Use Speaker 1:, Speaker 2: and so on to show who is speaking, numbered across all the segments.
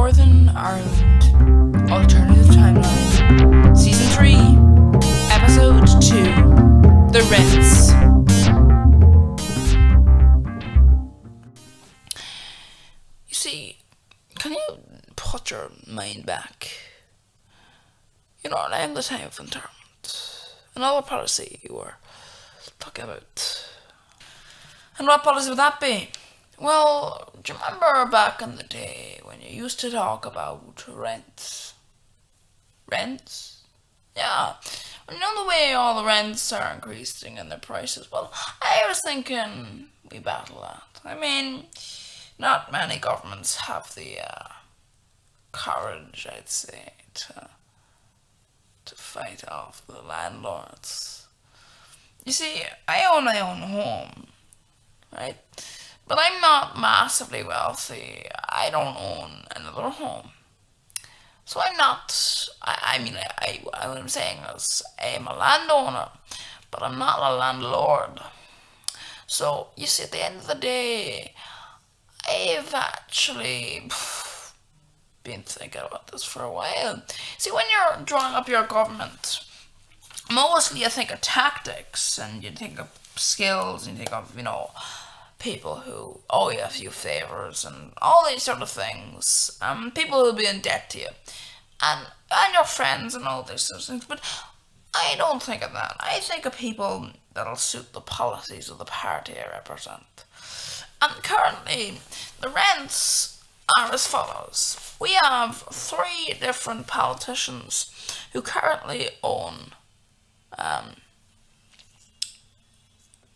Speaker 1: Northern Ireland Alternative Timeline, Season 3, Episode 2, The Rents. You see, can you put your mind back? You know, around the time of internment, another policy you were talking about. And what policy would that be? Well, do you remember back in the day when you used to talk about rents? Rents? Yeah. You know the way all the rents are increasing in their prices? Well, I was thinking we battle that. I mean, not many governments have the courage, I'd say, to fight off the landlords. You see, I own my own home, right? But I'm not massively wealthy. I don't own another home. So I'm not, what I'm saying is I'm a landowner, but I'm not a landlord. So, you see, at the end of the day, I've actually been thinking about this for a while. See, when you're drawing up your government, mostly you think of tactics, and you think of skills, and you think of, people who owe you a few favours, and all these sort of things. People who'll be in debt to you, and your friends, and all these sort of things. But I don't think of that. I think of people that'll suit the policies of the party I represent. And currently, the rents are as follows. We have 3 different politicians who currently own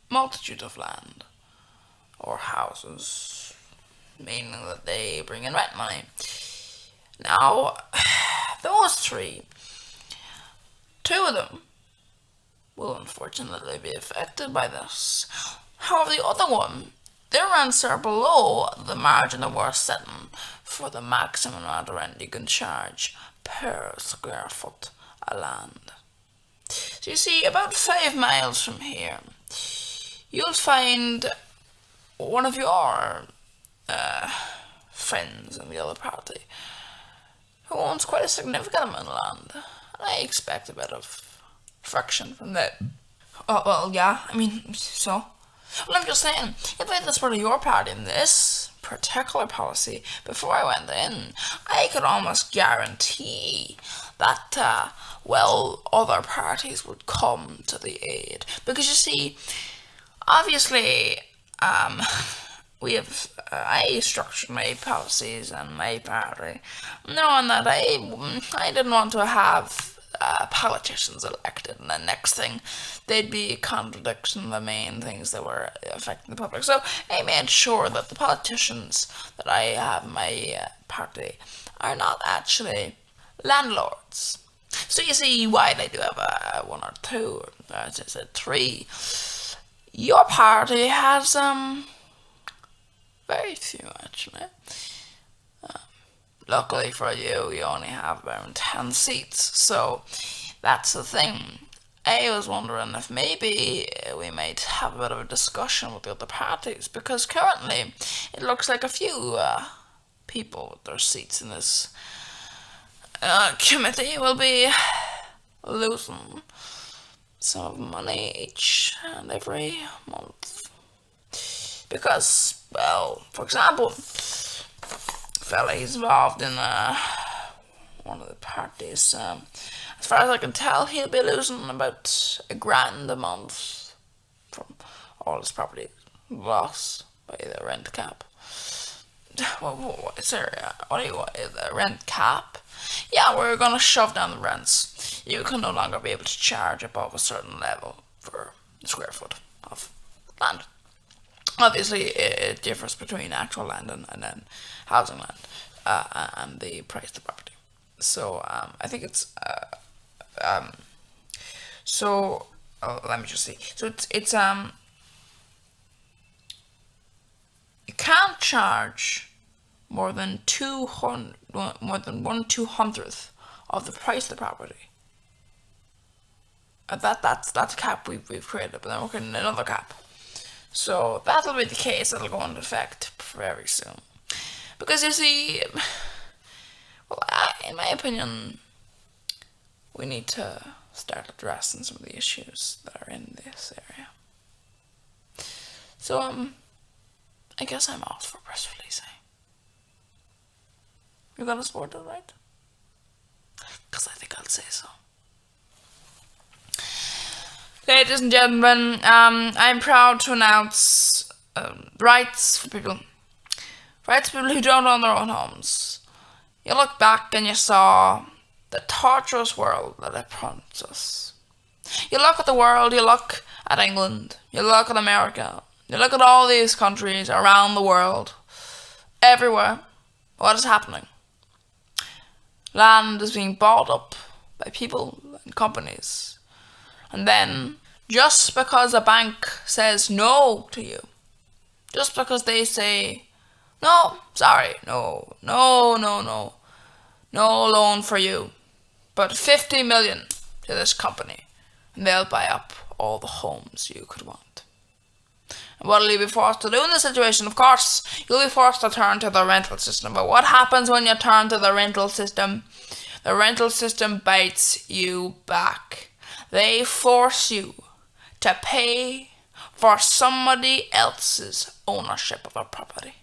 Speaker 1: multitude of land or houses, meaning that they bring in rent money. Now, those 3, 2 of them will unfortunately be affected by this. However, the other one, their rents are below the margin that we're setting for the maximum amount of rent you can charge per square foot of land. So you see, about 5 miles from here, you'll find one of your friends in the other party who owns quite a significant amount of land. And I expect a bit of friction from that. Oh, well, yeah, so? Well, I'm just saying, if I had this part of your party in this particular policy before I went in, I could almost guarantee that, other parties would come to the aid. Because you see, obviously, I structured my policies and my party knowing that I didn't want to have politicians elected, and the next thing they'd be a contradiction of the main things that were affecting the public. So I made sure that the politicians that I have in my party are not actually landlords. So you see, while I do have 1 or 2, as I said 3, your party has very few actually. Luckily for you, you only have around 10 seats, so that's the thing. I was wondering if maybe we might have a bit of a discussion with the other parties, because currently it looks like a few people with their seats in this committee will be losing some money each and every month. Because, well, for example, fella, he's involved in one of the parties. As far as I can tell, he'll be losing about $1,000 a month from all his property lost by the rent cap. What do you want? The rent cap? Yeah, we're gonna shove down the rents. You can no longer be able to charge above a certain level for a square foot of land. Obviously, it differs between actual land and then housing land and the price of the property. So I think it's let me just see. So it's you can't charge more than 1/200th of the price of the property. That's a cap we've created, but then we're creating another cap. So that'll be the case. That'll go into effect very soon. Because you see, Well, in my opinion, we need to start addressing some of the issues that are in this area. So, I guess I'm off for press release, eh? You're gonna support it, right? Because I think I'll say so. Ladies and gentlemen, I'm proud to announce rights for people. Rights for people who don't own their own homes. You look back and you saw the torturous world that it prompts us. You look at the world, you look at England, you look at America, you look at all these countries around the world, everywhere. What is happening? Land is being bought up by people and companies. And then, just because a bank says no to you, just because they say, no, sorry, no loan for you, but 50 million to this company, and they'll buy up all the homes you could want. And what will you be forced to do in this situation? Of course, you'll be forced to turn to the rental system. But what happens when you turn to the rental system? The rental system bites you back. They force you to pay for somebody else's ownership of a property.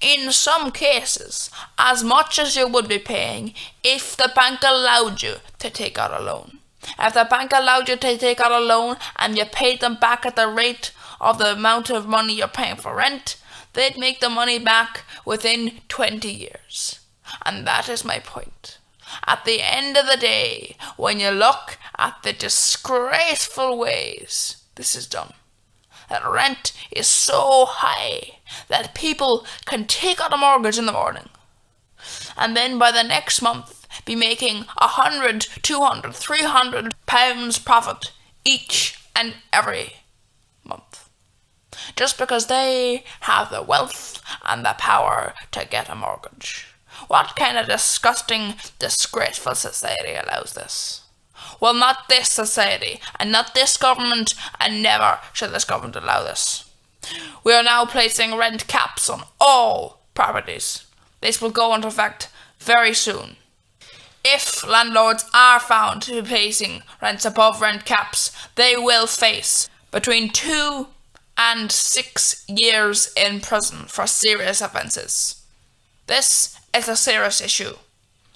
Speaker 1: In some cases, as much as you would be paying if the bank allowed you to take out a loan. If the bank allowed you to take out a loan and you paid them back at the rate of the amount of money you're paying for rent, they'd make the money back within 20 years. And that is my point. At the end of the day, when you look at the disgraceful ways this is done, that rent is so high that people can take out a mortgage in the morning and then by the next month be making 100, 200, 300 pounds profit each and every month. Just because they have the wealth and the power to get a mortgage. What kind of disgusting, disgraceful society allows this? Well, not this society, and not this government, and never should this government allow this. We are now placing rent caps on all properties. This will go into effect very soon. If landlords are found to be placing rents above rent caps, they will face between 2 and 6 years in prison for serious offences. This is a serious issue,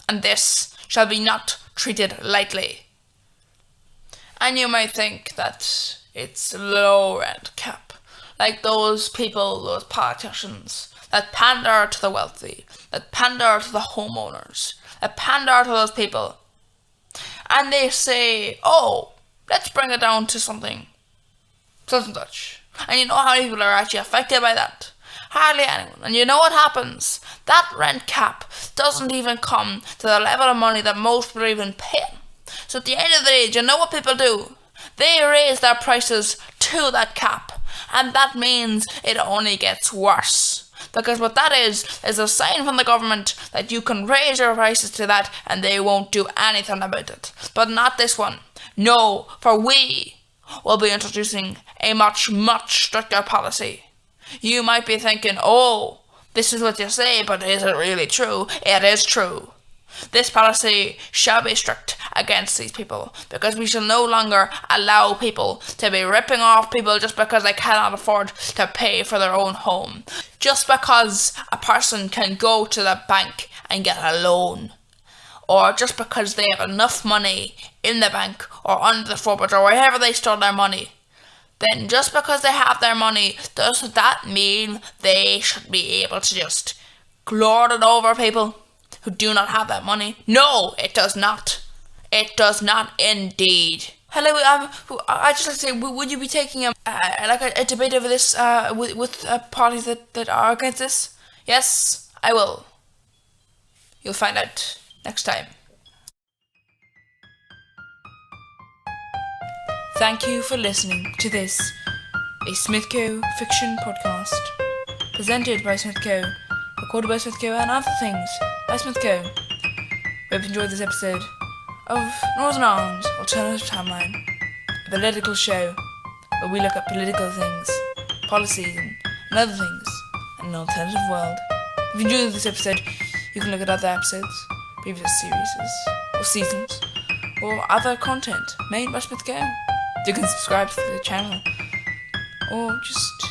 Speaker 1: and this shall be not treated lightly. And you might think that it's low rent cap, like those people, those politicians, that pander to the wealthy, that pander to the homeowners, that pander to those people. And they say, oh, let's bring it down to something, such and such. And you know how many people are actually affected by that? Hardly anyone. And you know what happens? That rent cap doesn't even come to the level of money that most people even pay. So at the end of the day, do you know what people do? They raise their prices to that cap. And that means it only gets worse. Because what that is a sign from the government that you can raise your prices to that and they won't do anything about it. But not this one. No, for we will be introducing a much, much stricter policy. You might be thinking, oh, this is what you say, but is it really true? It is true. This policy shall be strict against these people, because we shall no longer allow people to be ripping off people just because they cannot afford to pay for their own home. Just because a person can go to the bank and get a loan, or just because they have enough money in the bank or under the floorboards or wherever they store their money, then just because they have their money, does that mean they should be able to just lord it over people who do not have that money? No, it does not. It does not indeed. Hello, I just like to say, would you be taking a debate over this with parties that are against this? Yes, I will. You'll find out next time. Thank you for listening to this, a Smithco fiction podcast, presented by Smithco, recorded by Smithco, and other things by Smithco. We hope you enjoyed this episode of Northern Ireland's Alternative Timeline, a political show where we look at political things, policies, and other things in an alternative world. If you enjoyed this episode, You can look at other episodes, previous series, or seasons, or other content made by Smith Gale. You can subscribe to the channel, or just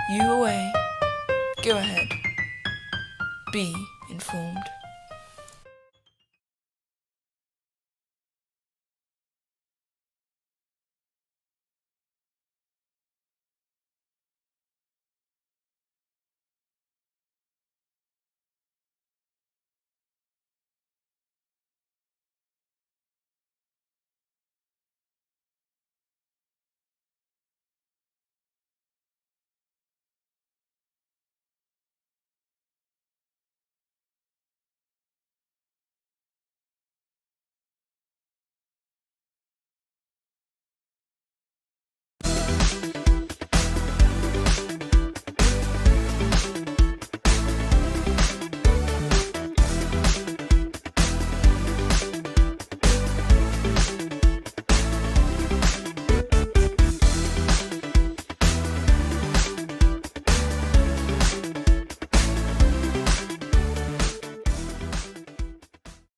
Speaker 1: you away. Go ahead. Be informed.